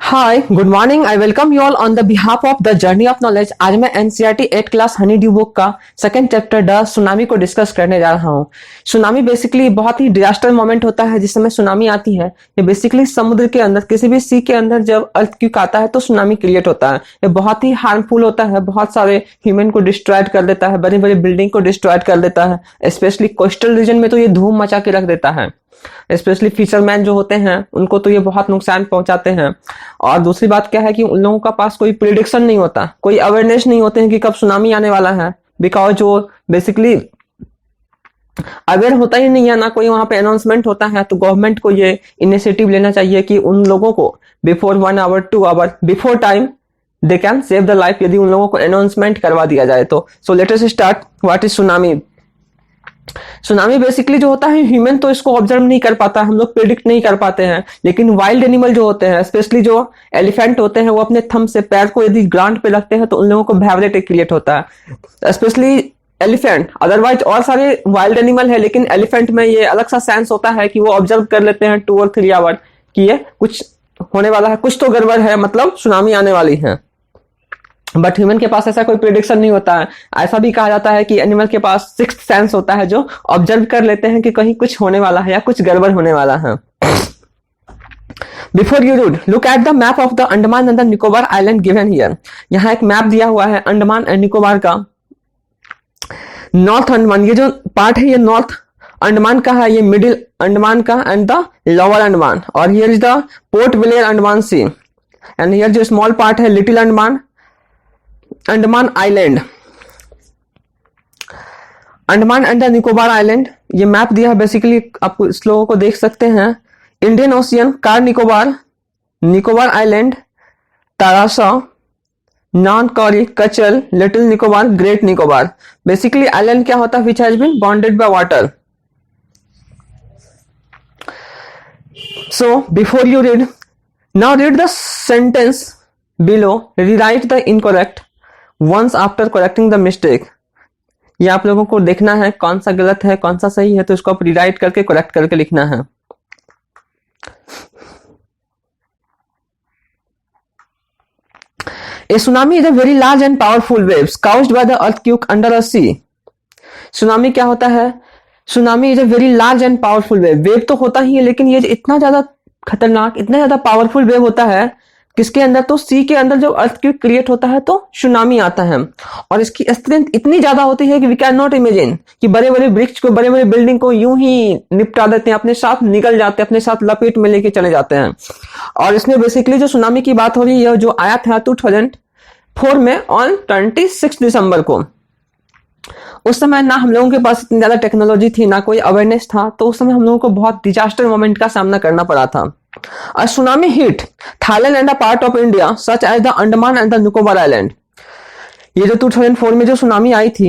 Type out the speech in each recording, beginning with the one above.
Hi good morning. I welcome you all on the behalf of the journey of knowledge. आज मैं NCERT 8 class Honey due book का second chapter the tsunami को discuss करने जा रहा हूँ। सुनामी बेसिकली बहुत ही डिजास्टर मोमेंट होता है जिस समय सुनामी आती है। ये बेसिकली समुद्र के अंदर किसी भी सी के अंदर जब अर्थक्वेक आता है तो सुनामी क्रिएट होता है। ये बहुत ही हार्मफुल होता है, बहुत सारे ह्यूमन को डिस्ट्रॉयड कर देता है, बड़ी बड़ी बिल्डिंग को डिस्ट्रॉयड कर देता है। स्पेशली कोस्टल रीजन में तो ये धूम मचा के रख देता है। स्पेशली फिशरमैन जो होते हैं उनको तो ये बहुत नुकसान पहुंचाते हैं। और दूसरी बात क्या है कि उन लोगों का पास कोई प्रिडिक्शन नहीं होता, कोई अवेयरनेस नहीं होते हैं कि कब सुनामी आने वाला है। बिकॉज जो बेसिकली अवेयर होता ही नहीं है, ना कोई वहां पे अनाउंसमेंट होता है। तो गवर्नमेंट को ये इनिशिएटिव लेना चाहिए कि उन लोगों को before 1 hour 2 hour before time they can save the life, यदि उन लोगों को अनाउंसमेंट करवा दिया जाए तो। So let us start. What is tsunami? Tsunami basically जो होता है, ह्यूमन तो इसको ऑब्जर्व नहीं कर पाता, हम लोग प्रिडिक्ट नहीं कर पाते हैं। लेकिन वाइल्ड एनिमल जो होते हैं, स्पेशली जो एलिफेंट होते हैं, वो अपने थंब से पैर को यदि ग्राउंड पे रखते हैं तो उन लोगों को वाइब्रेट क्रिएट होता है। स्पेशली एलिफेंट, अदरवाइज और सारे वाइल्ड एनिमल है, लेकिन एलिफेंट में ये अलग सा सेंस होता है कि वो ऑब्जर्व कर लेते हैं 2 और 3 आवर कि ये कुछ होने वाला है, कुछ तो गड़बड़ है, मतलब सुनामी आने वाली है। बट ह्यूमन के पास ऐसा कोई प्रिडिक्शन नहीं होता है। ऐसा भी कहा जाता है कि एनिमल के पास सिक्स्थ सेंस होता है, जो ऑब्जर्व कर लेते हैं कि कहीं कुछ होने वाला है या कुछ गड़बड़ होने वाला है। Before you read, look at the map of the Andaman and the Nicobar island given here. यहाँ एक मैप दिया हुआ है अंडमान एंड निकोबार का। नॉर्थ अंडमान, ये जो पार्ट है ये नॉर्थ अंडमान का है, ये मिडिल अंडमान का एंड द लोअर अंडमान। और here is the Port Blair Andaman sea, and here जो स्मॉल पार्ट है little Andaman, Andaman island, Andaman and the Nicobar island. ये मैप दिया है बेसिकली, आप इस लोगों को देख सकते हैं। Indian ocean, Car Nicobar, Nicobar island, Teressa, Nancowry, Katchal, little Nicobar, great Nicobar. Basically island क्या होता है? Which has been bonded by water. So before you read, now read the sentence below, rewrite the incorrect ones after correcting the mistake. ये आप लोगों को देखना है कौन सा गलत है कौन सा सही है, तो इसको आप रीराइट करके करेक्ट करके लिखना है। A tsunami is a very large and powerful waves caused by the earthquake under a sea. Tsunami क्या होता है? Tsunami is a very large and powerful wave. Wave तो होता ही है, लेकिन ये इतना ज्यादा खतरनाक, इतना ज्यादा पावरफुल वेव होता है किसके अंदर? तो सी के अंदर जब अर्थक्वेक क्रिएट होता है तो सुनामी आता है। और इसकी स्ट्रेंथ इतनी ज्यादा होती है कि वी कैन नॉट इमेजिन, कि बड़े बड़े वृक्ष को, बड़े बड़े बिल्डिंग को यूं ही निपटा देते हैं, अपने साथ निकल जाते हैं, अपने साथ लपेट में लेके चले जाते हैं। और इसमें बेसिकली जो सुनामी की बात हो रही है, जो आया था 2004 में ऑन 26 दिसंबर को। उस समय ना हम लोगों के पास इतनी ज्यादा टेक्नोलॉजी थी, ना कोई अवेयरनेस था, तो उस समय हम लोगों को बहुत डिजास्टर मोमेंट का सामना करना पड़ा था। A tsunami hit Thailand and a part of India such as the Andaman and the Nicobar Island। ये जो 2004 में जो सुनामी आई थी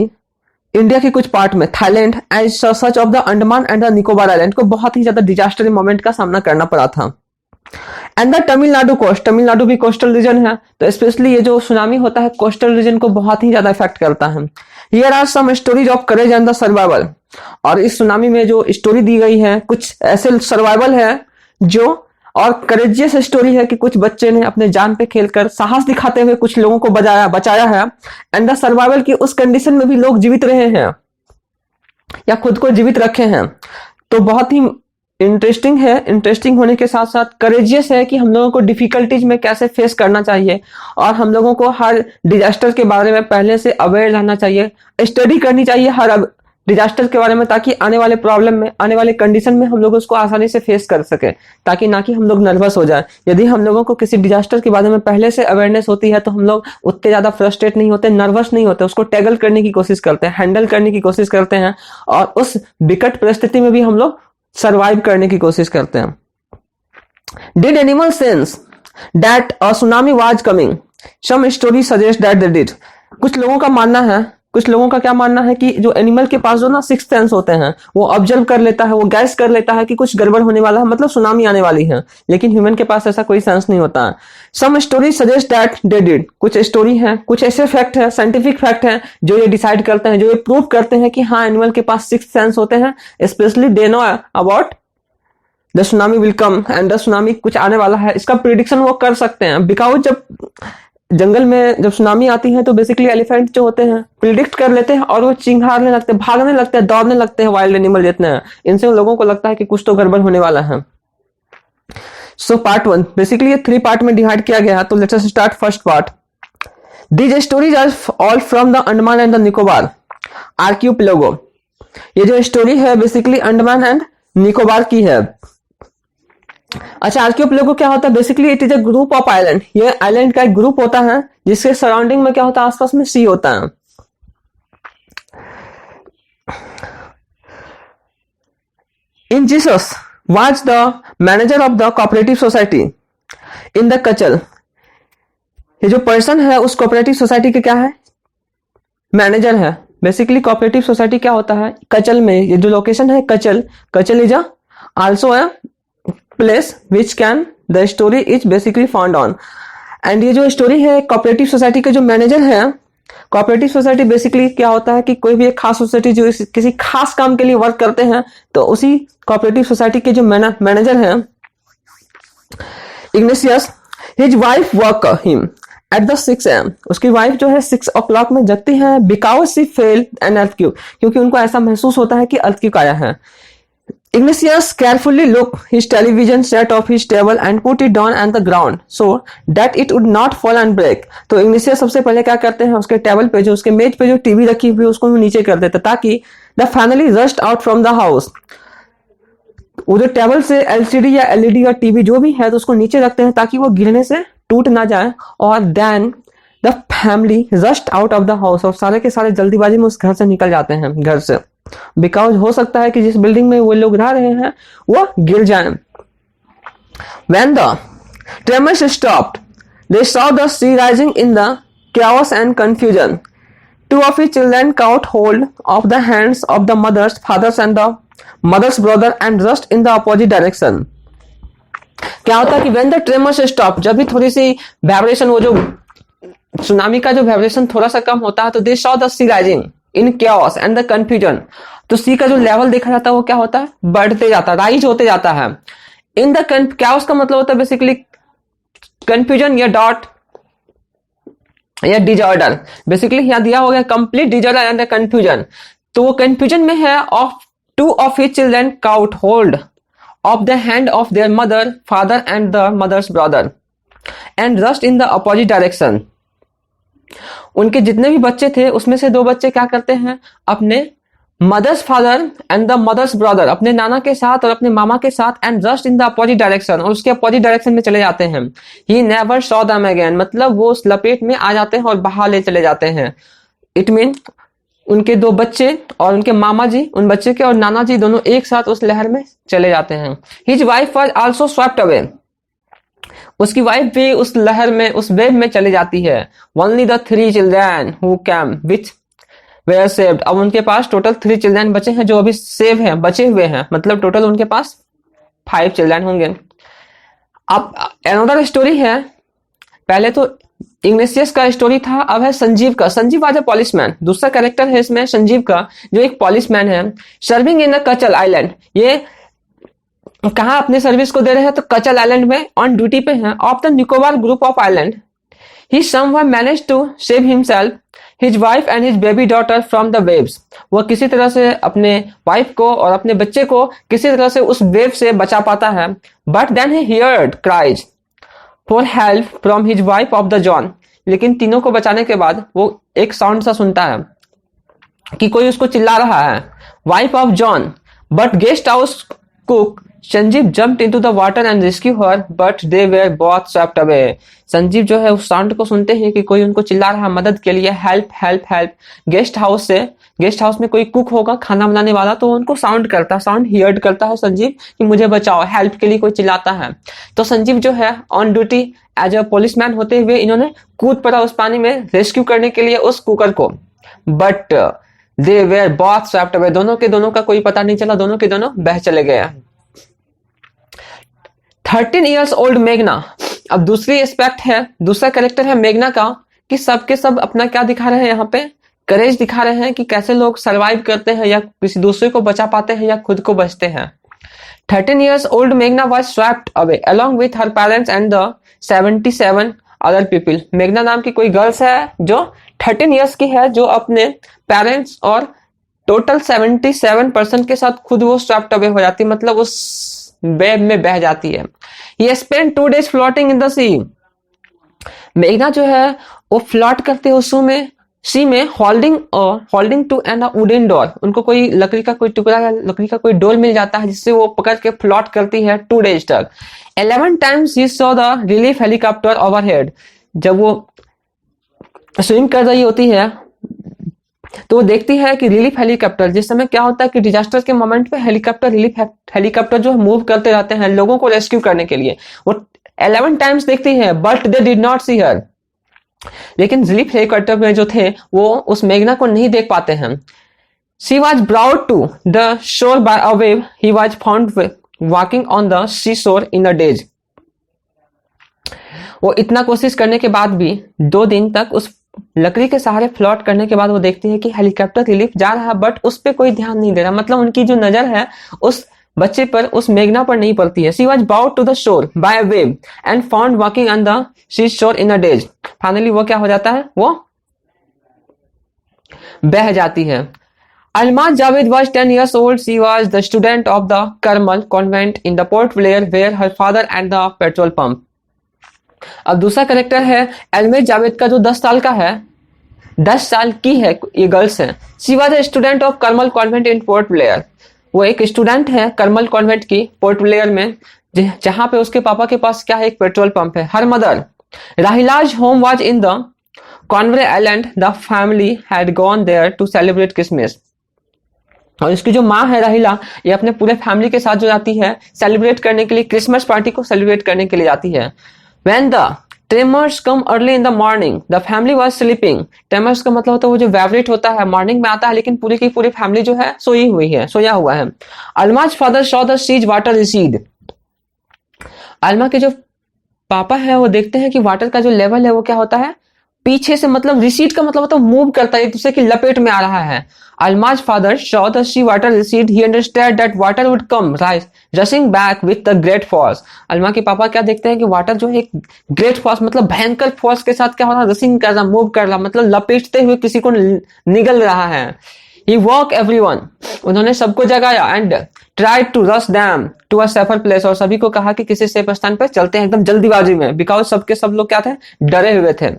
इंडिया के कुछ पार्ट में, Thailand and such of the Andaman and the Nicobar island को बहुत ही ज्यादा डिजास्टर मोमेंट का सामना करना पड़ा था। And the Tamil Nadu coast, Tamil Nadu भी कोस्टल रीजन है, तो स्पेशली ये जो सुनामी होता है कोस्टल रीजन को बहुत ही ज्यादा इफेक्ट करता है। Here are some stories of courage and the survival. और इस सुनामी में जो स्टोरी दी गई है, कुछ ऐसे सर्वाइवल है जो, और करेजियस स्टोरी है कि कुछ बच्चे ने अपने जान पे खेलकर साहस दिखाते हुए कुछ लोगों को बचाया है। एंड द सर्वाइवल की उस कंडीशन में भी लोग जीवित रहे हैं या खुद को जीवित रखे हैं। तो बहुत ही इंटरेस्टिंग है। इंटरेस्टिंग होने के साथ साथ करेजियस है कि हम लोगों को डिफिकल्टीज में कैसे फेस करना चाहिए, और हम लोगों को हर डिजास्टर के बारे में पहले से अवेयर रहना चाहिए, स्टडी करनी चाहिए हर डिजास्टर के बारे में, ताकि आने वाले प्रॉब्लम में, आने वाले कंडीशन में हम लोग उसको आसानी से फेस कर सके, ताकि ना कि हम लोग नर्वस हो जाए। यदि हम लोगों को किसी डिजास्टर के बारे में पहले से अवेयरनेस होती है तो हम लोग उतने ज्यादा फ्रस्ट्रेट नहीं होते, नर्वस नहीं होते, उसको टैगल करने की कोशिश करते हैं, हैंडल करने की कोशिश करते हैं, और उस विकट परिस्थिति में भी हम लोग सर्वाइव करने की कोशिश करते हैं। Did animal sense that a tsunami was coming? Some story suggest that they did. कुछ लोगों का मानना है, कुछ लोगों का क्या मानना है कि जो एनिमल के पास जो ना सिक्स्थ सेंस होते हैं, वो ऑब्जर्व कर लेता है, वो गैस कर लेता है कि कुछ गड़बड़ होने वाला है, मतलब सुनामी आने वाली है। लेकिन ह्यूमन के पास ऐसा कोई सेंस नहीं होता है। Some story suggest that they did. कुछ स्टोरी है, कुछ ऐसे फैक्ट है, साइंटिफिक फैक्ट है, जो ये डिसाइड करते हैं, जो ये प्रूव करते हैं कि हाँ एनिमल के पास सिक्स्थ सेंस होते हैं। Specially they know about the tsunami will come and the tsunami कुछ आने वाला है, इसका प्रिडिक्शन वो कर सकते हैं। बिकॉज जब जंगल में जब सुनामी आती है तो बेसिकली एलिफेंट जो होते हैं प्रिडिक्ट कर लेते हैं और वो चिंघारने लगते हैं, भागने लगते हैं, दौड़ने लगते हैं, वाइल्ड एनिमल जितने हैं। इनसे उन लोगों को लगता है कि कुछ तो गड़बड़ होने वाला है। सो पार्ट 1 बेसिकली ये 3 पार्ट में डिवाइड किया गया है। तो let's us start first part. These stories are all from the Andaman and the Nicobar archipelago. ये जो स्टोरी है बेसिकली अंडमान एंड निकोबार की है। अच्छा, आर्कियोपेलागो क्या होता है? Basically it is a group of island. ये आइलैंड का एक ग्रुप होता है जिसके सराउंडिंग में क्या होता है? आसपास में सी होता है। इन Jesus was the manager of the cooperative society in the कचल। ये जो पर्सन है उस कोऑपरेटिव सोसाइटी के क्या है? मैनेजर है। बेसिकली कोऑपरेटिव सोसाइटी क्या होता है? कचल में, ये जो लोकेशन है Katchal, Katchal is also a place which can the story is basically found on. And ये जो स्टोरी है कोऑपरेटिव सोसाइटी के जो मैनेजर है, कोऑपरेटिव सोसाइटी बेसिकली क्या होता है कि कोई भी एक खास सोसाइटी जो किसी खास काम के लिए वर्क करते हैं, तो उसी कोऑपरेटिव सोसाइटी के जो मैनेजर हैं Ignatius, his wife work him at the 6 AM। उसकी वाइफ जो है 6 o'clock में जगती है because she fail an earthquake, क्योंकि उनको ऐसा महसूस होता है कि अर्थक्वेक आया है। Ignatius carefully looked his television set off his table and put it down on the ground so that it would not fall and break। तो Ignatius सबसे पहले क्या करते हैं? उसके टेबल पे जो उसके मेज पे जो टीवी रखी हुई है उसको नीचे कर देते ताकि the family rushed out from the house। वो जो टेबल से LCD या LED या टीवी जो भी है तो उसको नीचे रखते हैं ताकि वो गिरने से टूट ना जाए। और then the family rushed out of the house, और सारे के सारे जल्दीबाजी में उस घर से निकल जाते हैं, घर से। बिकॉज हो सकता है कि जिस बिल्डिंग में वो लोग रह रहे हैं वो गिर जाए। When the tremors stopped, they saw the sea rising in the chaos and confusion. Two of his children caught hold of the hands of the mothers, fathers and the mother's brother and rushed in the opposite direction। क्या होता है कि when the tremors stopped, जब भी थोड़ी सी vibration, वो जो tsunami का जो वाइब्रेशन थोड़ा सा कम होता है, तो they saw the sea rising in chaos and the confusion। तो सी का जो लेवल देखा जाता है वो क्या होता है? बढ़ते जाता है, राइज होते जाता है। इन द chaos का मतलब होता है बेसिकली कंफ्यूजन या डॉट या डिजॉर्डर। बेसिकली यहाँ दिया हो गया complete disorder and the confusion. तो वो कंफ्यूजन में है of two of his children cout hold of the hand of their mother, father and the mother's brother and rushed in the opposite direction। उनके जितने भी बच्चे थे उसमें से 2 बच्चे क्या करते हैं? अपने mothers father and the mothers brother, अपने नाना के साथ और अपने मामा के साथ, and rushed in the opposite direction, और उसके अपोजिट डायरेक्शन में चले जाते हैं। He never saw them again, मतलब वो उस लपेट में आ जाते हैं और बाहर ले चले जाते हैं। इट मीन उनके 2 बच्चे और उनके मामा जी, उन बच्चे के और नाना जी दोनों एक साथ उस लहर में चले जाते हैं। His wife was also swept away, उसकी वाइफ भी उस लहर में, उस वेव में चली जाती है। Only the 3 children who came which were saved. अब उनके पास टोटल 3 चिल्ड्रन बचे हैं जो अभी सेव हैं, बचे हुए हैं, मतलब टोटल उनके पास 5 चिल्ड्रन होंगे। अब अनदर स्टोरी है, पहले तो इग्नेशियस का स्टोरी था, अब है संजीव का। संजीव आज ए पॉलिसमैन, दूसरा कैरेक्टर है इसमें संजीव का, जो एक पॉलिसमैन है। Serving in the Katchal island, ये कहाँ अपने सर्विस को दे रहे हैं? तो कचल आइलैंड में ऑन ड्यूटी पे हैं, of the Nicobar group of island. He somehow managed to save himself, his wife and his baby daughter from the waves. वह किसी तरह से अपने वाइफ को और अपने बच्चे को किसी तरह से उस वेव से बचा पाता है। But then he heard cries for help from his wife of the John. लेकिन तीनों को बचाने के बाद वो एक साउंड सा सुनता है कि कोई उसको चिल्ला रहा है, wife of John. But guest house cook Sanjeev jumped into the water and rescue her, but they were both swept away. Sanjeev जो है उस साउंड को सुनते हैं कि कोई उनको चिल्ला रहा है मदद के लिए, help help help. Guest house से, गेस्ट हाउस में कोई कुक होगा खाना बनाने वाला, तो उनको साउंड हियर्ड करता है संजीव कि मुझे बचाओ, हेल्प के लिए कोई चिल्लाता है। तो संजीव जो है on duty as a policeman होते हुए इन्होंने कूद पड़ा उस पानी में रेस्क्यू करने के लिए उस कुकर को। But they were both swept away, दोनों के दोनों का कोई पता नहीं चला, दोनों के दोनों बह चले गए। 13 years old मेघना। अब दूसरी एस्पेक्ट है, दूसरा कैरेक्टर है मेघना का, कि सबके सब अपना क्या दिखा रहे हैं यहाँ पे? करेज दिखा रहे हैं कि कैसे लोग सरवाइव करते हैं या किसी दूसरे को बचा पाते हैं या खुद को बचते हैं। 13 years old Meghna was swept away along with her parents and the 77 other people. मेघना नाम की कोई गर्ल्स है जो 13 years की है, जो अपने पेरेंट्स और टोटल 77% के साथ खुद वो स्वेप्ट अवे हो जाती है, मतलब उस वेव में बह जाती है। He spent 2 days floating in the sea. मेघना जो है वो फ्लॉट करते हैं उस सी में holding to and wooden door. उनको कोई लकड़ी का कोई टुकड़ा या लकड़ी का कोई डोर मिल जाता है जिससे वो पकड़ के फ्लॉट करती है 2 days तक। 11 times he saw the relief helicopter overhead. जब वो स्विम कर रही होती है तो वो देखती है कि रिलीफ हेलीकॉप्टर, जिस समय क्या होता है कि डिजास्टर के मोमेंट पे रिलीफ हेलीकॉप्टर जो मूव करते रहते हैं लोगों को रेस्क्यू करने के लिए, वो 11 टाइम्स देखती है, बट दे डिड नॉट सी हर। लेकिन रिलीफ हेलीकॉप्टर में जो थे वो उस मेघना को नहीं देख पाते हैं। She was brought to the shore by a wave, he was found walking on the sea shore in a days. वो इतना कोशिश करने के बाद भी 2 दिन तक उस लकड़ी के सहारे फ्लॉट करने के बाद वो देखती है कि हेलीकॉप्टर रिलीफ जा रहा है, बट उस पे कोई ध्यान नहीं दे रहा, मतलब उनकी जो नजर है उस बच्चे पर, उस मेघना पर नहीं पड़ती है। She was bowed to the shore by a wave and found walking on the sea shore in a days. Finally वो क्या हो जाता है, वो बह जाती है। Almaz Javed was 10 years old. She was the student of the Carmel convent in the Port Blair where her father and the petrol pump. अब दूसरा करेक्टर है अलमेज जावेद का, जो 10 साल का है, 10 साल की है, ये गर्ल्स है। She was a student of Carmel convent in Port Blair. वो एक स्टूडेंट है करमल कॉन्वेंट की पोर्ट ब्लेयर में, जहां पे उसके पापा के पास क्या है, एक पेट्रोल पंप है। Her mother Rahila's home was in the कॉन्वरे island, the family had gone there to celebrate Christmas. और इसकी जो माँ है राहिला, ये अपने पूरे फैमिली के साथ जो जाती है सेलिब्रेट करने के लिए, क्रिसमस पार्टी को सेलिब्रेट करने के लिए जाती है। When the tremors come early in the morning, the family was sleeping. Tremors का मतलब होता है वो जो वाइब्रेट होता है, मॉर्निंग में आता है, लेकिन पूरी की पूरी फैमिली जो है सोया हुआ है। Alma's father saw the siege water recede. Alma के जो पापा है वो देखते हैं कि वाटर का जो लेवल है वो क्या होता है, पीछे से, मतलब रिसीड का मतलब होता है मूव करता है, एक दूसरे की लपेट में आ रहा है। Alma's father saw the sea water recede. He understood that water would come rushing back with the great force. Alma के पापा क्या देखते हैं कि वाटर जो है एक ग्रेट फोर्स, मतलब भयंकर फोर्स के साथ क्या हो रहा है, रशिंग कर रहा, मूव कर रहा, मतलब लपेटते हुए किसी को निगल रहा है। He woke everyone. उन्होंने सबको जगाया and tried to rush them to a safer place. और सभी को कहा कि किसी सेफ स्थान पर चलते हैं एकदम जल्दीबाजी में, बिकॉज सब लोग क्या थे, डरे हुए थे।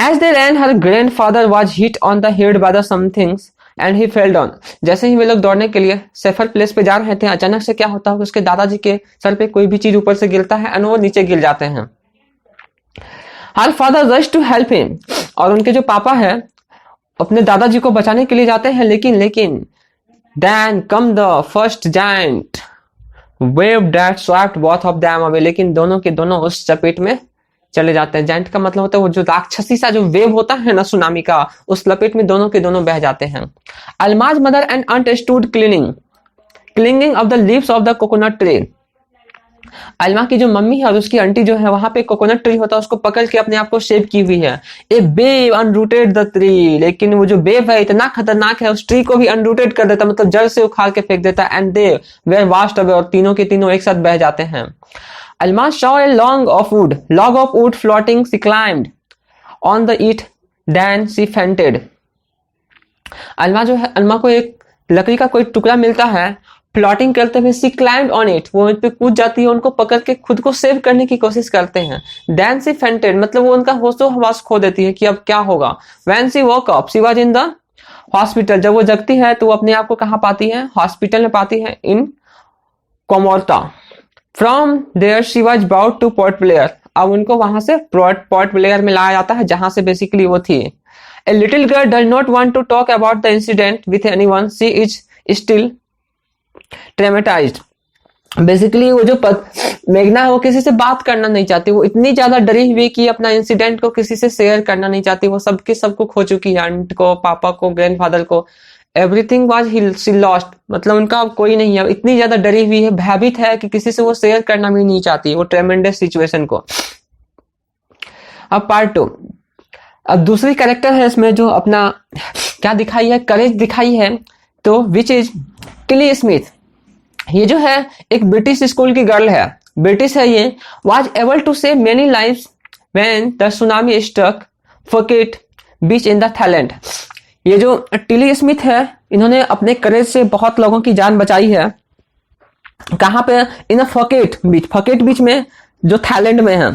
As they ran, her grandfather was hit on the head by the something and he fell down. जैसे ही वे लोग दौड़ने के लिए सेफर प्लेस पे जा रहे थे, अचानक से क्या होता है, उसके दादाजी के सर पे कोई भी चीज ऊपर से गिरता है और वो नीचे गिर जाते हैं। Her father rushed to help him. और उनके जो पापा है अपने दादाजी को बचाने के लिए जाते हैं, लेकिन then come the first giant wave that swept both of them away. लेकिन दोनों के दोनों उस चपेट में चले जाते हैं। जाइंट का मतलब होता है वो जो राक्षसी सा जो वेव होता है ना सुनामी का, उस लपेट में दोनों के दोनों बह जाते हैं। Alma's mother and aunt stood clinging of the leaves of the coconut tree. Alma की जो मम्मी है और उसकी आंटी जो है, वहां पे कोकोनट ट्री होता है, उसको पकड़ के अपने आप को शेप की हुई है। ए वेव अनरूटेड द ट्री, लेकिन वो जो वेव है इतना खतरनाक है, उस ट्री को भी अनरूटेड कर देता, मतलब जड़ से उखाड़ के फेंक देता है। And they were vast away, और तीनों के तीनों एक साथ बह जाते हैं। Alma saw a log of wood floating. She climbed on the it, then she fainted. Alma को एक लकड़ी का कोई टुकड़ा मिलता है, फ्लोटिंग करते हुए she climbed on it, वो इस पे कूद जाती है, उनको पकड़ के खुद को सेव करने की कोशिश करते हैं। Then she fainted, मतलब वो उनका होशो हवास खो देती है कि अब क्या होगा। When she woke up, she was in the hospital. जब वो जगती है तो वो अपने आप को कहाँ पाती है, हॉस्पिटल में पाती है, इन कोमोर्टा। From there she was brought to Port Blair. अब उनको वहां से पोर्ट ब्लेयर में लाया जाता है, जहां से बेसिकली वो थी। A little girl does not want to talk about the incident with anyone. She is still traumatized. Basically वो जो मेघना है वो किसी से बात करना नहीं चाहती, वो इतनी ज्यादा डरी हुई कि अपना इंसिडेंट को किसी से शेयर करना नहीं चाहती। वो सबको खो चुकी है, आंट को, पापा को, ग्रैंडफादर को। एवरीथिंग वाज शी लॉस्ट, मतलब उनका कोई नहीं है, इतनी ज्यादा डरी हुई है, भयभीत है कि किसी से वो शेयर करना भी नहीं चाहती वो ट्रेमेंडस सिचुएशन को। अब पार्ट 2, अब दूसरी कैरेक्टर है इसमें जो अपना क्या दिखाई है, करेज दिखाई है, तो विच इज किली स्मिथ। ये जो है एक ब्रिटिश स्कूल की गर्ल है, ब्रिटिश है ये, was able to save many lives when the tsunami struck Phuket beach in the Thailand। ये जो टिली स्मिथ है, इन्होंने अपने करेज से बहुत लोगों की जान बचाई है। कहां पे? इन फकेट बीच, फकेट बीच में जो थाईलैंड में है।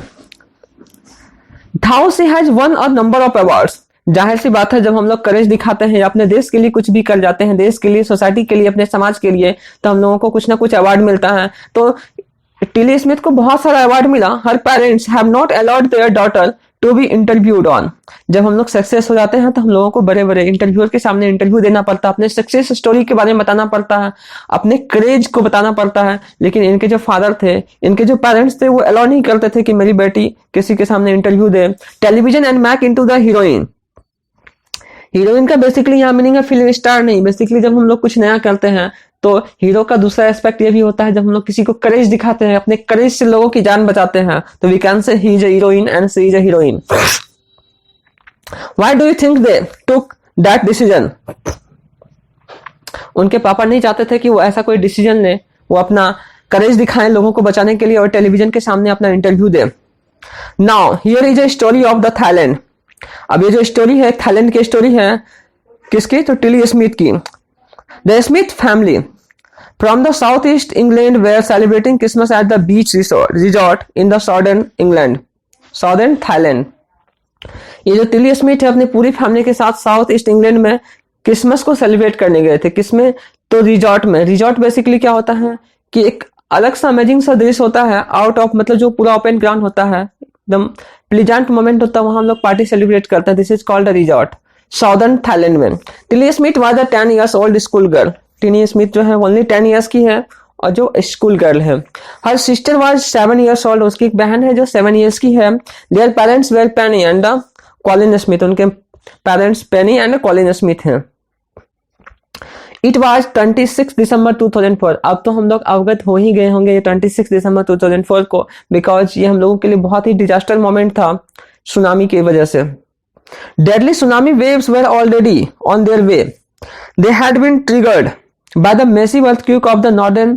How she has one a number of awards. जाहिर सी बात है, जब हम लोग करेज दिखाते हैं या अपने देश के लिए कुछ भी कर जाते हैं, देश के लिए, सोसाइटी के लिए, अपने समाज के लिए, तो हम लोगों को कुछ ना कुछ अवार्ड मिलता है। तो टिली स्मिथ को बहुत सारा अवार्ड मिला। Her parents have not allowed their daughter to be interviewed on. जब हम लोग सक्सेस हो जाते हैं तो हम लोगों को बड़े बड़े इंटरव्यूअर के सामने इंटरव्यू देना पड़ता है, अपने सक्सेस स्टोरी के बारे में बताना पड़ता है, अपने क्रेज को बताना पड़ता है। लेकिन इनके जो फादर थे, इनके जो पेरेंट्स थे, वो अलाउ नहीं करते थे कि मेरी बेटी किसी के सामने इंटरव्यू दे। Television and make into the heroine. Heroine का बेसिकली यहाँ मीनिंग है फिल्म स्टार नहीं। बेसिकली जब हम लोग कुछ नया करते हैं तो हीरो का दूसरा एस्पेक्ट ये भी होता है, जब हम लोग किसी को करेज दिखाते हैं, अपने करेज से लोगों की जान बचाते हैं, तो we can say he is a heroine and she is a heroine. Why do you think they took that decision. उनके पापा नहीं चाहते थे कि वो ऐसा कोई डिसीजन ले, वो अपना करेज दिखाएं लोगों को बचाने के लिए और टेलीविजन के सामने अपना interview they. Now here is a story of the Thailand. अब ये जो स्टोरी है थाईलैंड की स्टोरी है, किसकी? तो टिली स्मिथ की। The Smith family from the southeast England were celebrating Christmas at the beach resort in the southern Thailand। ये जो टिली स्मिथ है अपनी पूरी फैमिली के साथ साउथ ईस्ट इंग्लैंड में क्रिसमस को सेलिब्रेट करने गए थे। किसमें? तो रिजॉर्ट में। रिजॉर्ट बेसिकली क्या होता है कि एक अलग सा अमेजिंग सा दृश्य होता है, आउट ऑफ मतलब जो पूरा ओपन ग्राउंड होता है, एकदम प्लीजेंट मोमेंट होता है, वहां हम लोग पार्टी सेलिब्रेट करते हैं। This is called a resort, southern Thailand में। Tilly Smith was a 10 years old school girl. Tiny Smith जो है ओनली 10 years की है और जो स्कूल गर्ल है। Her sister was 7 years old। उसकी एक बहन है जो 7 years की है। Their parents were Penny and Colin Smith. उनके parents Penny and Colin Smith हैं। It was 26 December 2004। अब तो हम लोग अवगत हो ही गए होंगे ये 26 दिसंबर 2004 को, बिकॉज ये हम लोगों के लिए बहुत ही डिजास्टर मोमेंट था सुनामी की वजह से। Deadly tsunami waves were already on their way. They had been triggered by the massive earthquake of the northern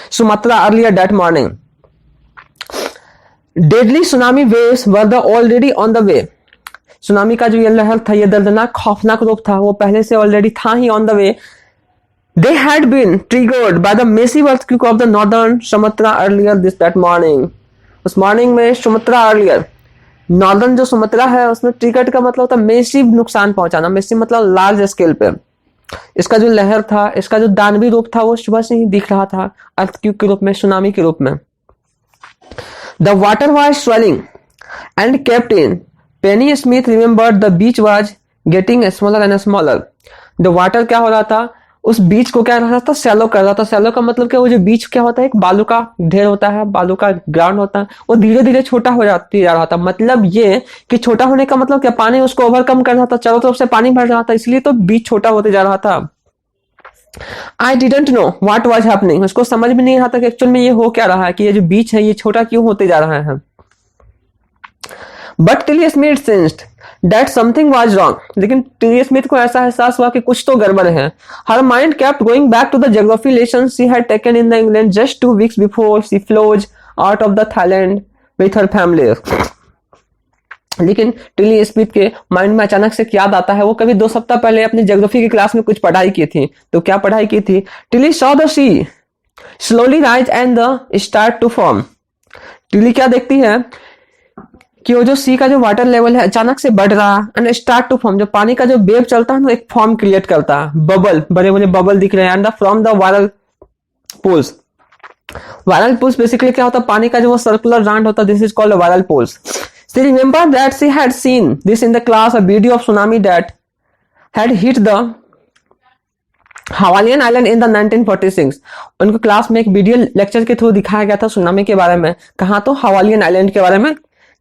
Sumatra earlier that morning। Deadly tsunami waves were already on the way। Tsunami का जो ये लहर था, ये दर्दनाक खौफनाक रूप था, वो पहले से ऑलरेडी था ही on the way. They had been triggered by the massive earthquake of the northern Sumatra earlier that morning। उस मॉर्निंग में सुमत्रा earlier, नॉर्दर्न जो सुमत्रा है उसमें ट्रिगर्ड का मतलब होता है मेसिव नुकसान पहुंचाना। मेसिव मतलब लार्ज स्केल पे। इसका जो लहर था, इसका जो दानवी रूप था, वो सुबह से ही दिख रहा था अर्थक्वेक के रूप में, सुनामी के रूप में। The water was swelling and kept in. Penney Smith remembered the beach was getting smaller and smaller. The water क्या हो रहा था, उस बीच को क्या रहा था, सैलो कर रहा था। सैलो का मतलब क्या, वो जो बीच क्या होता है, एक बालू का ढेर होता है, बालू का ग्राउंड होता है, वो धीरे धीरे छोटा हो जाती जा रहा था। मतलब ये कि छोटा होने का मतलब क्या, पानी उसको ओवरकम कर रहा था, चारों तरफ से पानी भर रहा था, इसलिए तो बीच छोटा होते जा रहा था। I didn't know what was happening. उसको समझ में नहीं रहा था कि एक्चुअल में ये हो क्या रहा है, कि ये जो बीच है ये छोटा क्यों होते जा रहा है। But Tilly Smith sensed that something was wrong. लेकिन टिली स्मिथ को ऐसा एहसास हुआ कि कुछ तो गड़बड़ है। Her mind kept going back to the geography lesson she had taken in the England just 2 weeks before she flows out of the Thailand with her family. लेकिन टिली स्मिथ के माइंड में अचानक से याद आता है, वो कभी 2 सप्ताह पहले अपनी ज्योग्राफी की क्लास में कुछ पढ़ाई की थी। तो क्या पढ़ाई की थी? Tilly saw the sea slowly rise and the start to form. Tilly क्या देखती है कि वो जो सी का जो वाटर लेवल है अचानक से बढ़ रहा एंड स्टार्ट टू फॉर्म। जो पानी का जो वेव चलता है ना, एक फॉर्म क्रिएट करता है, बबल, बड़े बड़े बबल दिख रहे हैं। And from the viral pools. Viral pools basically क्या होता है, पानी का जो वो सर्कुलर राउंड होता है, this is called viral pools. She remembered that she had seen this in the class, a video of tsunami that had hit the Hawaiian Island in the 1946। उनको क्लास में एक वीडियो लेक्चर के through दिखाया गया था tsunami के बारे में। कहा तो हवालियन आइलैंड के बारे में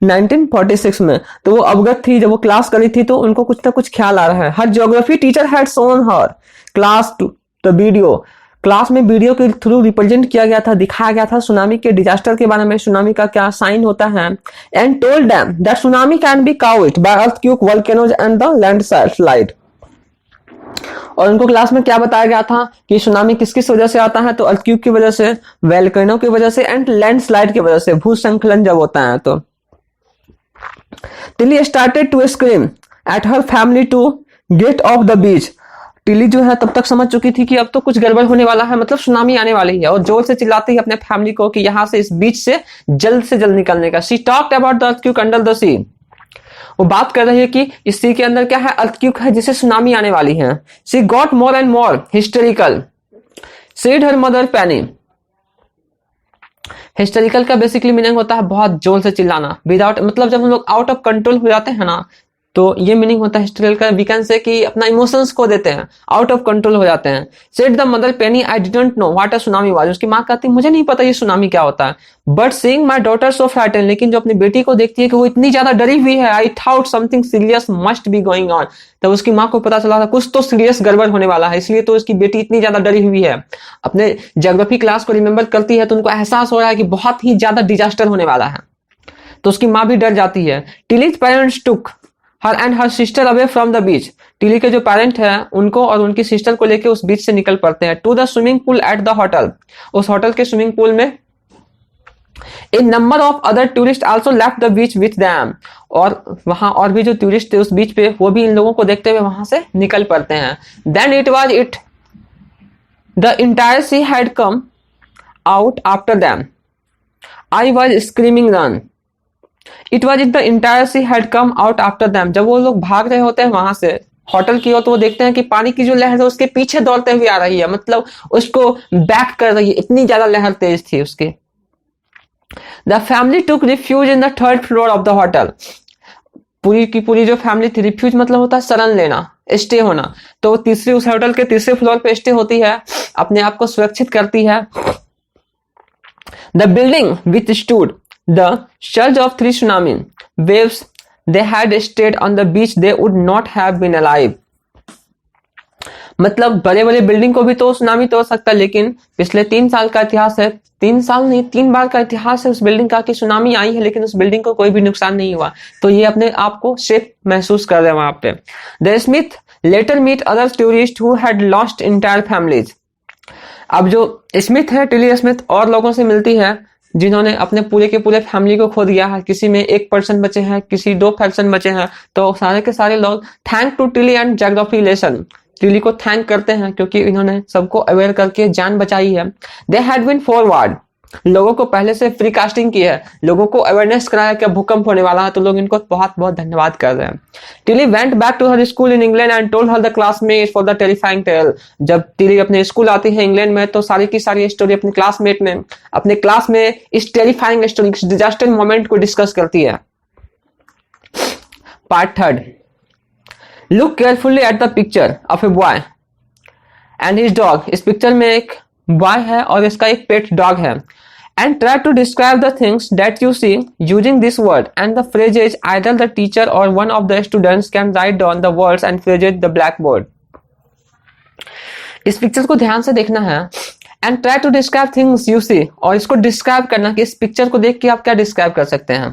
1946 में। तो वो अवगत थी, जब वो क्लास करी थी तो उनको कुछ ना कुछ ख्याल आ रहा है। Her geography teacher had shown her class to the video. Class में वीडियो के थ्रू रिप्रेजेंट किया गया था, दिखाया गया था सुनामी के डिजास्टर के बारे में, सुनामी का क्या साइन होता है। And told them that tsunami can be caused by earthquake, volcanoes and the landslide. और उनको क्लास में क्या बताया गया था कि सुनामी किस किस वजह से आता है, तो अर्थक्वेक की वजह से, वोल्केनो की वजह से एंड लैंडस्लाइड की वजह से, भूस्खलन जब होता है तो। Tilly started to scream at her family to get off the beach. Tilly जो है तब तक समझ चुकी थी कि अब तो कुछ गड़बड़ होने वाला है, मतलब सुनामी आने वाली है, और जोर से चिल्लाती है अपने फैमिली को कि यहां से, इस बीच से जल्द निकलने का। She talked about the earthquake under the sea. वो बात कर रही है कि इस सी के अंदर क्या है, अर्थक्वेक है जिससे सुनामी आने वाली है। She got more and more hysterical said her mother Penney. Hysterical का बेसिकली मीनिंग होता है बहुत जोर से चिल्लाना, विदाउट, मतलब जब हम लोग आउट ऑफ कंट्रोल हो जाते हैं ना, तो ये मीनिंग होता है हिस्टेरिकल का। वी कैन से कि अपना इमोशंस खो देते हैं, आउट ऑफ कंट्रोल हो जाते हैं। Said the mother Penney I didn't know what a tsunami was. उसकी मां कहती मुझे नहीं पता ये सुनामी क्या होता है। But seeing my daughter so frightened, लेकिन जो अपनी बेटी को देखती है कि वो इतनी ज्यादा डरी हुई है, I thought something serious must be going on. तब उसकी मां को पता चला था कुछ तो सीरियस गड़बड़ होने वाला है, इसलिए तो उसकी बेटी इतनी ज्यादा डरी हुई है। अपने ज्योग्राफी क्लास को रिमेंबर करती है तो उनको एहसास हो रहा है कि बहुत ही ज्यादा डिजास्टर होने वाला है, तो उसकी मां भी डर जाती है। Tilly's parents took her and her sister away from the beach. Tilly के जो पेरेंट हैं उनको और उनकी सिस्टर को लेके उस बीच से निकल पड़ते हैं। To the swimming pool at the hotel. उस होटल के स्विमिंग पूल में a number of other tourist also left the beach with them. और वहां और भी जो टूरिस्ट थे उस बीच पे, वो भी इन लोगों को देखते हुए वहां से निकल पड़ते हैं। Then it was it the entire sea had come out after them. I was screaming run. It was it the entire sea had come out after them. जब वो लोग भाग रहे होते हैं वहां से होटल की ओर, तो वो देखते हैं कि पानी की जो लहर है उसके पीछे दौड़ते हुए आ रही है, मतलब उसको बैक कर रही है, इतनी ज्यादा लहर तेज थी उसकी। The family took refuge in the third floor of the hotel. पूरी की पूरी जो फैमिली थी, रिफ्यूज मतलब होता है शरण लेना, स्टे होना, तो तीसरी, उस होटल के तीसरे फ्लोर पे स्टे होती है, अपने आप को सुरक्षित करती है। The building which stood the surge of 3 tsunami waves, they had stayed on the beach, they would not have been alive। मतलब बड़े बड़े बिल्डिंग को भी तो सुनामी तोड़ सकता है, लेकिन पिछले 3 साल का इतिहास है, 3 साल नहीं 3 बार का इतिहास है उस बिल्डिंग का कि सुनामी आई है, लेकिन उस बिल्डिंग को कोई भी नुकसान नहीं हुआ, तो ये अपने आप को सेफ महसूस कर रहे हैं वहां पे। The Smith later meet other tourist who had lost entire families. अब जो स्मिथ है, टिली स्मिथ, और लोगों से मिलती है जिन्होंने अपने पूरे के पूरे फैमिली को खो दिया है। किसी में 1% बचे हैं, किसी 2% बचे हैं, तो सारे के सारे लोग thank to Tilly and geography lesson, Tilly को थैंक करते हैं क्योंकि इन्होंने सबको अवेयर करके जान बचाई है। दे हैड बीन फॉरवर्ड, लोगों को पहले से प्रीकास्टिंग की है, लोगों को अवेयरनेस कराया कि भूकंप होने वाला है, तो लोग इनको बहुत बहुत धन्यवाद कर रहे हैं। Tilly went back to her school in England and told her the classmate for the terrifying tale. जब टिली अपने स्कूल आती है इंग्लैंड में, तो सारी की सारी स्टोरी अपने क्लासमेट में, अपने क्लास में इस टेरिफाइंग स्टोरी, इस डिजास्टर मोमेंट को डिस्कस करती है। Part 3, look carefully at the picture of a boy and his dog. इस पिक्चर में एक बॉय है और इसका एक पेट डॉग है। And try to describe the things that you see using this word and the phrases either the teacher or one of the students can write down the words and phrases the blackboard। इस picture को ध्यान से देखना है and try to describe things you see, और इसको describe करना कि इस पिक्चर को देख के आप क्या डिस्क्राइब कर सकते हैं।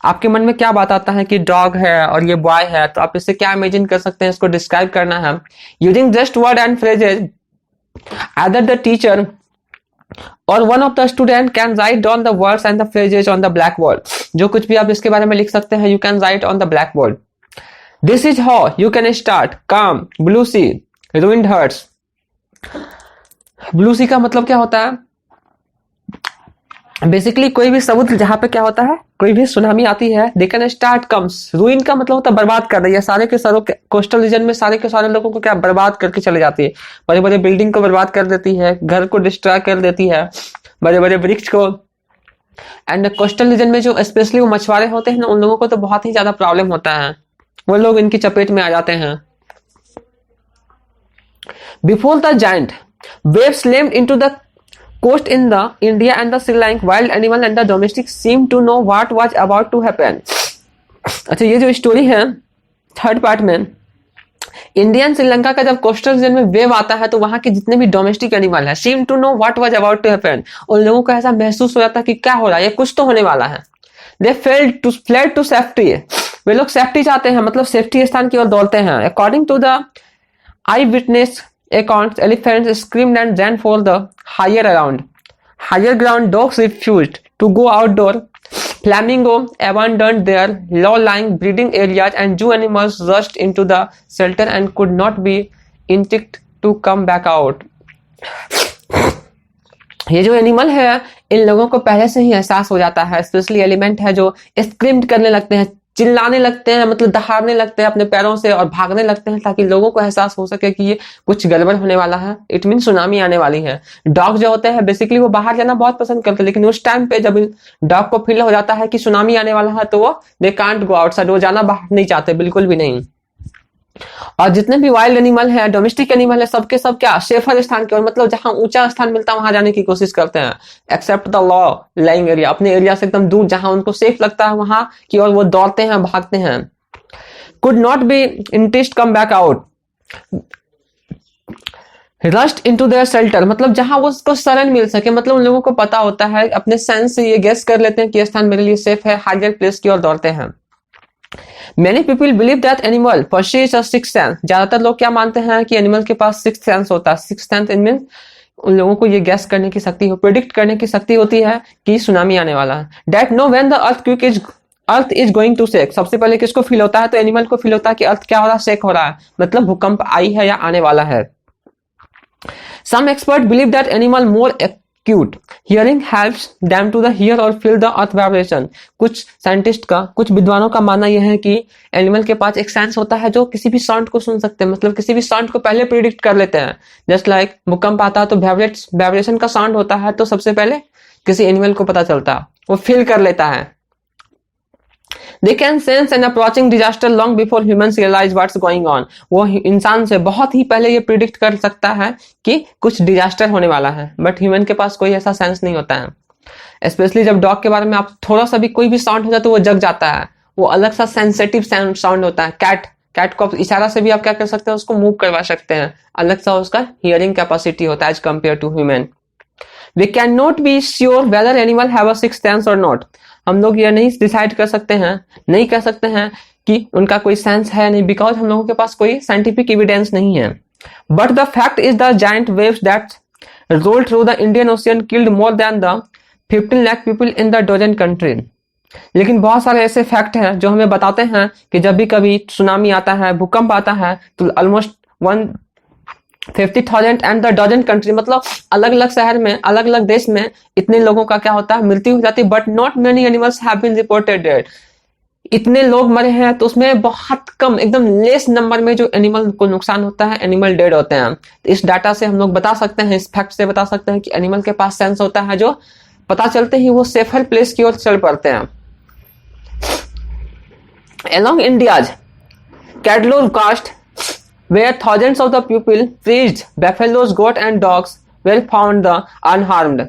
आपके मन में क्या बात आता है कि डॉग है और ये बॉय है, तो आप इससे क्या इमेजिन कर सकते हैं, इसको डिस्क्राइब करना है। Using just word and phrases either the teacher or one of the student can write down the words and the phrases on the blackboard। जो कुछ भी आप इसके बारे में लिख सकते हैं, you can write on the blackboard। This is how you can start calm, blue sea, ruined hearts। Blue sea का मतलब क्या होता है, बेसिकली कोई भी समुद्र जहां पे क्या होता है, कोई भी सुनामी आती है, दे कैन स्टार्ट कम्स। रूइन का मतलब होता है बर्बाद कर रही है, सारे के सारे कोस्टल रीजन में सारे के सारे लोगों को क्या बर्बाद करके चले जाती है। बड़े बड़े बिल्डिंग को बर्बाद कर देती है, घर को डिस्ट्रॉय कर देती है, बड़े बड़े वृक्ष को। एंड कोस्टल रीजन में जो स्पेशली वो मछुआरे होते हैं ना, उन लोगों को तो बहुत ही ज्यादा प्रॉब्लम होता है, वो लोग इनकी चपेट में आ जाते हैं। Before the giant wave slammed into the coast in the India and the Sri Lanka, wild animal and the domestic seemed to know what was about to happen। अच्छा, ये जो स्टोरी है थर्ड पार्ट में, India and Sri Lanka का जब coastal region में wave आता है, तो वहां के जितने भी डोमेस्टिक एनिमल है, seemed to know what was about to happen, उन लोगों को ऐसा महसूस हो जाता है कि क्या हो रहा है, ये कुछ तो होने वाला है। They fled to safety, वे लोग सेफ्टी चाहते हैं, मतलब सेफ्टी स्थान की ओर दौड़ते हैं। According to the I witness accounts, elephants screamed and ran for the higher ground. Dogs refused to go outdoor. Flamingo abandoned their low-lying breeding areas, and zoo animals rushed into the shelter and could not be induced to come back out. ये जो animal है इन लोगों को पहले से ही एहसास हो जाता है, स्पेशली एलिमेंट है जो स्क्रीम करने लगते हैं, चिल्लाने लगते हैं, मतलब दहाड़ने लगते हैं अपने पैरों से और भागने लगते हैं ताकि लोगों को एहसास हो सके कि ये कुछ गड़बड़ होने वाला है, इट मीन सुनामी आने वाली है। डॉग जो होते हैं बेसिकली वो बाहर जाना बहुत पसंद करते हैं, लेकिन उस टाइम पे जब डॉग को फील हो जाता है कि सुनामी आने वाला है तो वो दे कांट गो आउटसाइड, वो जाना बाहर नहीं चाहते, बिल्कुल भी नहीं। और जितने भी वाइल्ड एनिमल है, डोमेस्टिक एनिमल है, सबके सब क्या सेफर स्थान की ओर, मतलब जहां ऊंचा स्थान मिलता है वहां जाने की कोशिश करते हैं, except the low lying area, अपने एरिया से एकदम दूर जहां उनको सेफ लगता है वहां की ओर वो दौड़ते हैं, भागते हैं। Could not be interest come back out, rust into their shelter, मतलब जहां वो उसको शरण मिल सके, मतलब उन लोगों को पता होता है, अपने सेंस से ये गेस कर लेते हैं कि स्थान मेरे लिए सेफ है, हायर प्लेस की ओर दौड़ते हैं। Many people believe that animal possess a sixth sense, ज्यादातर लोग क्या मानते हैं कि एनिमल के पास सिक्स्थ सेंस होता है। सिक्स्थ सेंस मीन उन लोगों को ये गैस करने की शक्ति हो, प्रिडिक्ट करने की शक्ति होती है कि सुनामी आने वाला है। That know when the earth is going to shake, सबसे पहले किसको फील होता है, तो एनिमल को फील होता है कि अर्थ क्या हो रहा है, शेक हो रहा है, मतलब भूकंप आई है या आने वाला है। Some experts believe that animal more acute hearing helps them to the hear or feel the earth vibration. कुछ साइंटिस्ट का, कुछ विद्वानों का मानना यह है कि एनिमल के पास एक सेंस होता है जो किसी भी साउंड को सुन सकते हैं, मतलब किसी भी साउंड को पहले प्रिडिक्ट कर लेते हैं। जस्ट लाइक भूकंप आता है तो वाइब्रेशन का साउंड होता है, तो सबसे पहले किसी एनिमल को पता चलता है, वो फील कर लेता है। They can sense an approaching disaster long before humans realize what's going on. वो इंसान से बहुत ही पहले ये प्रिडिक्ट कर सकता है कि कुछ डिजास्टर होने वाला है, बट ह्यूमन के पास कोई ऐसा सेंस नहीं होता है। स्पेशली जब डॉग के बारे में आप थोड़ा सा भी कोई भी साउंड हो जाए तो वो जग जाता है, वो अलग सा सेंसिटिव साउंड होता है। कैट को इशारा से भी आप क्या कर सकते हैं, उसको मूव करवा सकते हैं, अलग सा उसका हियरिंग कैपेसिटी होता है as compare to human. We cannot be sure whether animal have a sixth sense or not. हम लोग ये नहीं डिसाइड कर सकते हैं, नहीं कह सकते हैं कि उनका कोई सेंस है नहीं, बिकॉज हम लोगों के पास कोई साइंटिफिक एविडेंस नहीं है। But the fact is the giant waves that rolled through the Indian ocean killed more than the 15 lakh people in the dozen country. लेकिन बहुत सारे ऐसे फैक्ट हैं जो हमें बताते हैं कि जब भी कभी सुनामी आता है, भूकंप आता है, तो almost 150,000 and the dozen country, मतलब अलग अलग शहर में, अलग अलग देश में इतने लोगों का क्या होता है, मृत्यु हो जाती है। But not many animals have been reported dead. इतने लोग मरे हैं तो उसमें बहुत कम, एकदम लेस नंबर में जो एनिमल को नुकसान होता है, एनिमल डेड होते हैं। तो इस डाटा से हम लोग बता सकते हैं, इस फैक्ट से बता सकते हैं कि एनिमल के पास सेंस होता है, जो पता चलते ही वो सेफर प्लेस की ओर चल पड़ते हैं। Along India's Cadlore coast, where thousands of the people preached, buffaloes, goat and dogs were found the unharmed.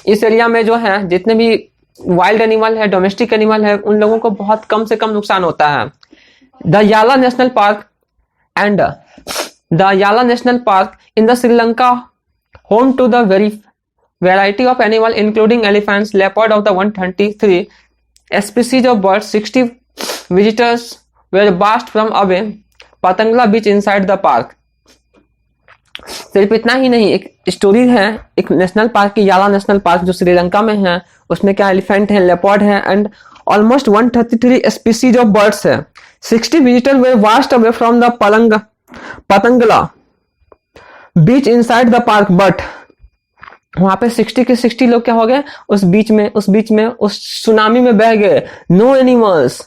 इस एरिया में जो है जितने भी वाइल्ड एनिमल है, डोमेस्टिक एनिमल है, उन लोगों को बहुत कम से कम नुकसान होता है। The Yala national park and the Yala national park in the Sri Lanka home to the very variety of animal including elephants, leopard of the 123 species of birds. 60 visitors were passed from away Patanangala beach inside the park. सिर्फ इतना ही नहीं, एक story है एक national park की, याला national park जो श्रीलंका में है, उसमें क्या एलिफेंट है, लेपर्ड है and almost 133 species of birds है। 60 visitor were washed away from the Patanangala beach inside the park, but वहां पे 60 के 60 लोग क्या हो गए, उस बीच में उस सुनामी में बह गए। No animals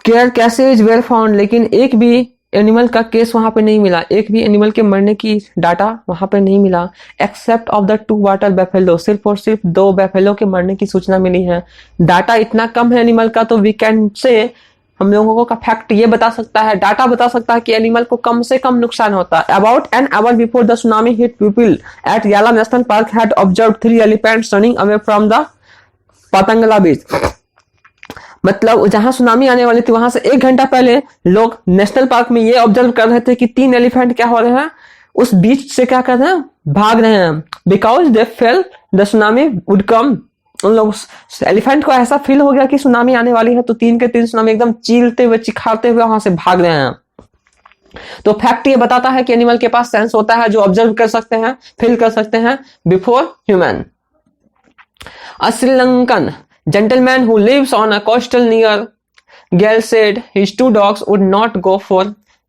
carcasses were found, लेकिन एक भी एनिमल का केस वहां पे नहीं मिला, एक भी एनिमल के मरने की डाटा वहां पे नहीं मिला, एक्सेप्ट ऑफ द 2 वाटर बैफेलो। सिर्फ और सिर्फ 2 बैफेलो के मरने की सूचना मिली है। डाटा इतना कम है एनिमल का, तो वी कैन से हम लोगों का फैक्ट ये बता सकता है, डाटा बता सकता है कि एनिमल को कम से कम नुकसान होता है। About an hour before the tsunami hit, people at Yala national park had observed 3 elephants running away from the Patanangala beach. मतलब जहां सुनामी आने वाली थी वहां से 1 घंटा पहले लोग नेशनल पार्क में ये ऑब्जर्व कर रहे थे कि 3 एलिफेंट क्या हो रहे हैं, उस बीच से क्या कर रहे हैं, भाग रहे हैं, because they felt the tsunami would come. उन लोग एलिफेंट को ऐसा फील हो गया कि सुनामी आने वाली है, तो 3 के 3 सुनामी एकदम चीलते हुए, चिखाते हुए वहां से भाग रहे हैं। तो फैक्ट ये बताता है कि एनिमल के पास सेंस होता है जो ऑब्जर्व कर सकते हैं, फील कर सकते हैं before human. A Sri Lankan gentleman who lives on a coastal near Gale said his two dogs would not go for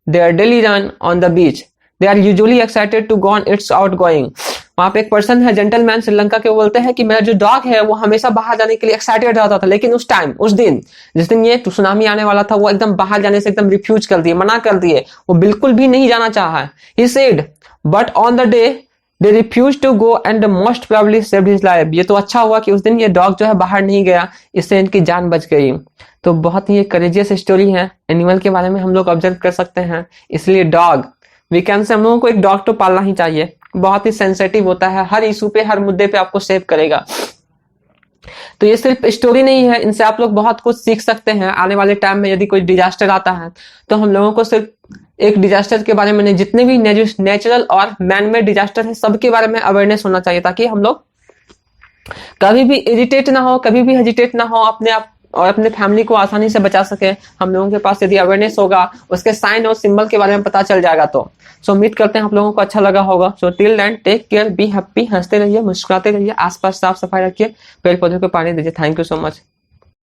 their daily run on the beach. They are usually excited to go on its outgoing. वहां पे एक person है gentleman Sri Lanka के, वो बोलते हैं कि मेरा जो डॉग है वो हमेशा बाहर जाने के लिए एक्साइटेड रहता था, लेकिन उस टाइम, उस दिन जिस दिन ये सुनामी आने वाला था, वो एकदम बाहर जाने से एकदम रिफ्यूज कर दिए, मना कर दिए, वो बिल्कुल भी नहीं जाना चाहा। He said, but on the day they refused to go and most probably saved his life. ये तो अच्छा हुआ कि उस दिन ये डॉग जो है बाहर नहीं गया, इससे इनकी जान बच गई। तो बहुत ही करेजियस स्टोरी है, एनिमल के बारे में हम लोग ऑब्जर्व कर सकते हैं। इसलिए डॉग, वी कैन से हम लोगों को एक डॉग तो पालना ही चाहिए, बहुत ही सेंसिटिव होता है, हर इशू पे, हर मुद्दे पे आपको सेव करेगा। तो ये सिर्फ स्टोरी नहीं है, इनसे आप लोग बहुत कुछ सीख सकते हैं। आने वाले टाइम में यदि कोई डिजास्टर आता है तो हम लोगों को सिर्फ एक डिजास्टर के बारे में नहीं, जितने भी नेचुरल और मैन मेड डिजास्टर है सबके बारे में अवेयरनेस होना चाहिए, ताकि हम लोग कभी भी इरिटेट ना हो, कभी भी हेजिटेट ना हो, अपने आप और अपने फैमिली को आसानी से बचा सके। हम लोगों के पास यदि अवेयरनेस होगा, उसके साइन और सिंबल के बारे में पता चल जाएगा तो सो उम्मीद करते हैं आप लोगों को अच्छा लगा होगा। So till then take care, be happy, हंसते रहिए, मुस्कुराते रहिए, आसपास साफ सफाई रखिए, पेड़ पौधों को पानी दीजिए। Thank you so much.